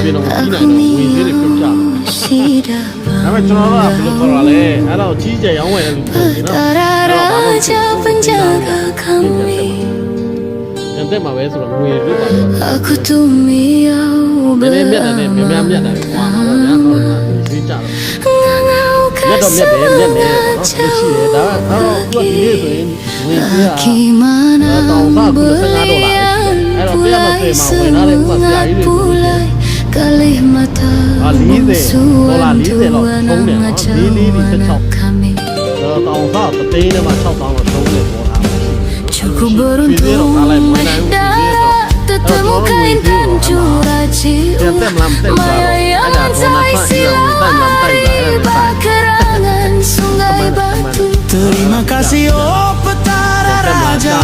ပြင်တော့ကြီးနိုင်တော့ဝင်သေးတယ်ပြုတ်ကြတယ်ဒါပေမဲ့ကျွန်တော်တို့ကဘယ်လိုခေါ်ရလဲအဲ့တော့ကြီးကျယ်ရောင်းဝယ်တဲ့လူတွေနော်အဲ့တော့ဘာလို့ပြန်တက်မှာပဲဆိုတော့ငွေပြုတ်သွားတော့နည်းနည်းမြတ်တယ်နဲ့များမြတ်တယ်ကွာဟောဗျာဟောတာရွှေ့ကြတော့မြတ်တော့မြတ်တယ်မြတ်တယ်နော်မရှိတယ်ဒါကတော့သူကဒီနေ့ဆိုရင်ဝင်ပြတောင်းစားပြီး$15အဲ့တော့တရားမတွေ့မှာဝင်လာတဲ့ဥပမာဆရာကြီးတွေဆိုရင်$40 လောက်သုံးတယ်နော်လေး16တောင်းစားတသိန်းနဲ့မှ$6,000လောက်သုံးတယ်ပေါ်တာဒီလိုကားလိုက်ဝင်နိုင်ဘူးအဲ့တော့ဝင်ပြီးတော့ပြန်တက်မလားတက်ပါတော့အဲ့ဒါတော့မှဖတ်ရအောင်တက်မလားတက်ပါအဲ့ဒါ Terima kasih oh petara raja.